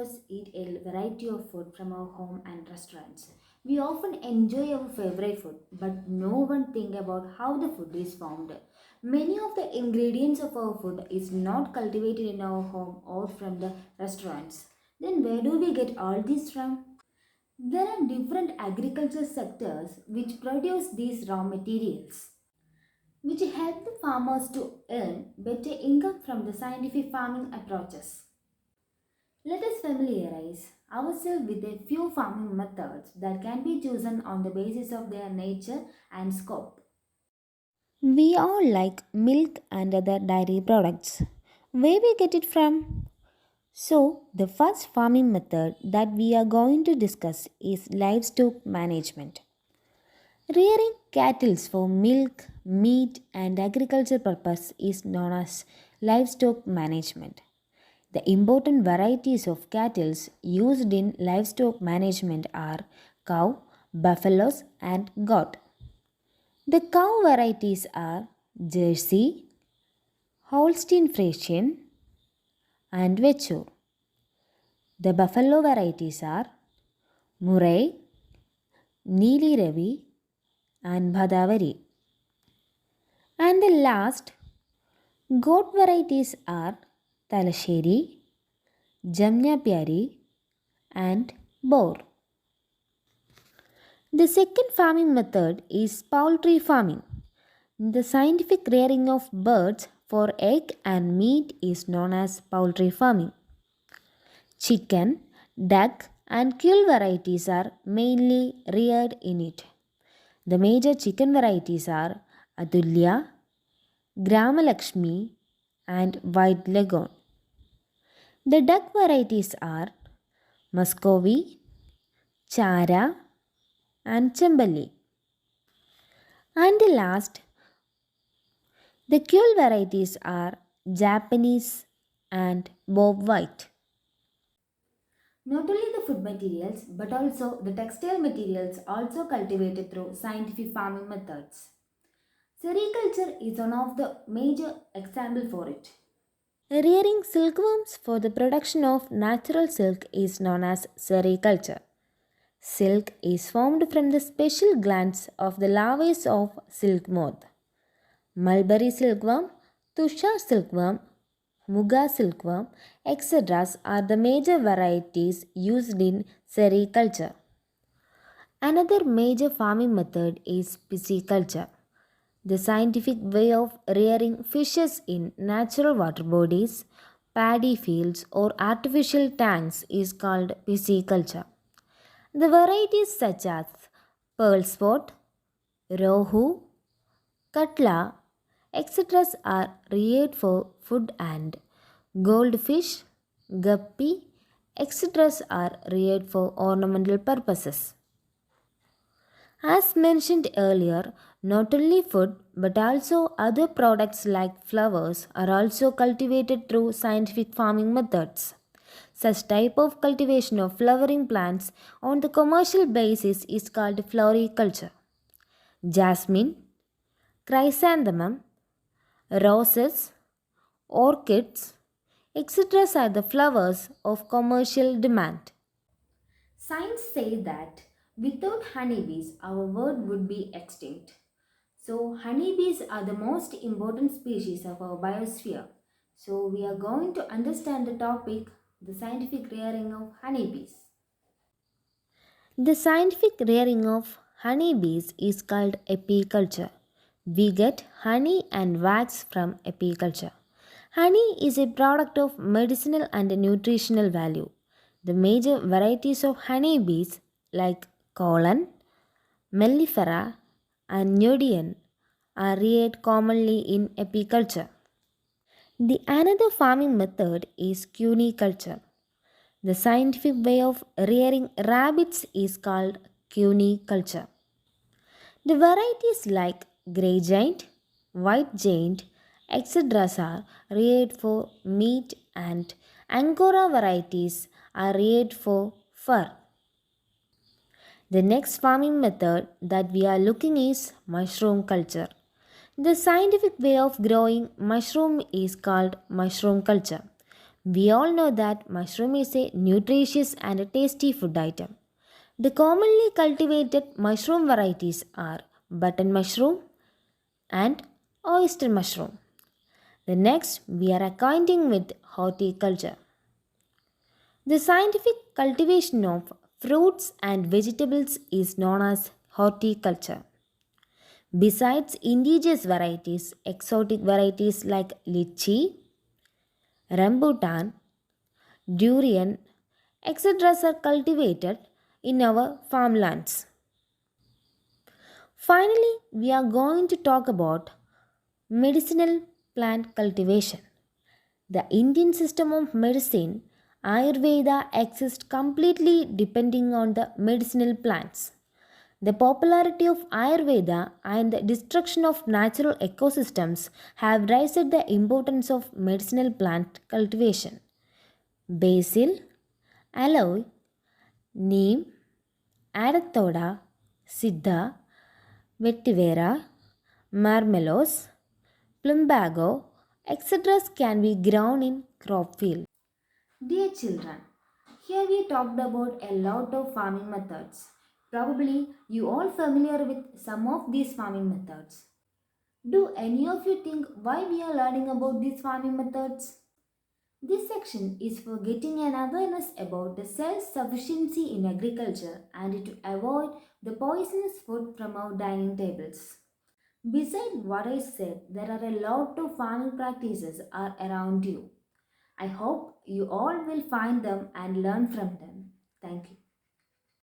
us eat a variety of food from our home and restaurants. We often enjoy our favorite food, but no one think about how the food is formed. Many of the ingredients of our food is not cultivated in our home or from the restaurants. Then where do we get all this from? There are different agriculture sectors which produce these raw materials, which help the farmers to earn better income from the scientific farming approaches. Let us familiarize ourselves with a few farming methods that can be chosen on the basis of their nature and scope. We all like milk and other dairy products. Where we get it from? So, the first farming method that we are going to discuss is livestock management. Rearing cattle for milk, meat, and agriculture purpose is known as livestock management. The important varieties of cattle used in livestock management are cow, buffaloes, and goat. The cow varieties are Jersey, Holstein Friesian, and Vechur. The buffalo varieties are Murray, Neeli Ravi, and Bhadavari. And the last goat varieties are Talasheri, Jamna Pyari, and Boar. The second farming method is poultry farming. The scientific rearing of birds for egg and meat is known as poultry farming. Chicken, duck, and quail varieties are mainly reared in it. The major chicken varieties are Atulya, Gramalakshmi, and White Leghorn. The duck varieties are Muscovy, Chara, and Chembali. And the last, the quail varieties are Japanese and Bob White. Not only the food materials but also the textile materials also cultivated through scientific farming methods. Sericulture is one of the major example for it. Rearing silkworms for the production of natural silk is known as sericulture. Silk is formed from the special glands of the larvae of silk moth. Mulberry silkworm, Tushar silkworm, Muga silkworm, etc. are the major varieties used in sericulture. Another major farming method is pisciculture, the scientific way of rearing fishes in natural water bodies, paddy fields, or artificial tanks is called pisciculture. The varieties such as pearl spot, rohu, katla, etc. are reared for food and goldfish, guppy, etc. are reared for ornamental purposes. As mentioned earlier, not only food but also other products like flowers are also cultivated through scientific farming methods. Such type of cultivation of flowering plants on the commercial basis is called floriculture. Jasmine, chrysanthemum, roses, orchids, etc. are the flowers of commercial demand. Science say that without honeybees, our world would be extinct. So, honeybees are the most important species of our biosphere. So, we are going to understand the topic the scientific rearing of honeybees. The scientific rearing of honeybees is called apiculture. We get honey and wax from apiculture. Honey is a product of medicinal and nutritional value. The major varieties of honeybees like Colon, Mellifera, and Neodymium are reared commonly in apiculture. The another farming method is cuniculture. The scientific way of rearing rabbits is called cuniculture. The varieties like grey giant, white giant, etc. are reared for meat and Angora varieties are reared for fur. The next farming method that we are looking is mushroom culture. The scientific way of growing mushroom is called mushroom culture. We all know that mushroom is a nutritious and a tasty food item. The commonly cultivated mushroom varieties are button mushroom and oyster mushroom. The next, we are acquainting with horticulture. The scientific cultivation of fruits and vegetables is known as horticulture. Besides indigenous varieties, exotic varieties like lychee, rambutan, durian, etc. are cultivated in our farmlands. Finally, we are going to talk about medicinal plant cultivation. The Indian system of medicine, Ayurveda, exists completely depending on the medicinal plants. The popularity of Ayurveda and the destruction of natural ecosystems have raised the importance of medicinal plant cultivation. Basil, aloe, neem, adathoda, siddha, vetiver, marmelos, plumbago, etc. can be grown in crop field. Dear children, here we talked about a lot of farming methods. Probably you all familiar with some of these farming methods. Do any of you think why we are learning about these farming methods? This section is for getting an awareness about the self-sufficiency in agriculture and to avoid the poisonous food from our dining tables. Besides what I said, there are a lot of farming practices are around you. I hope you all will find them and learn from them. Thank you.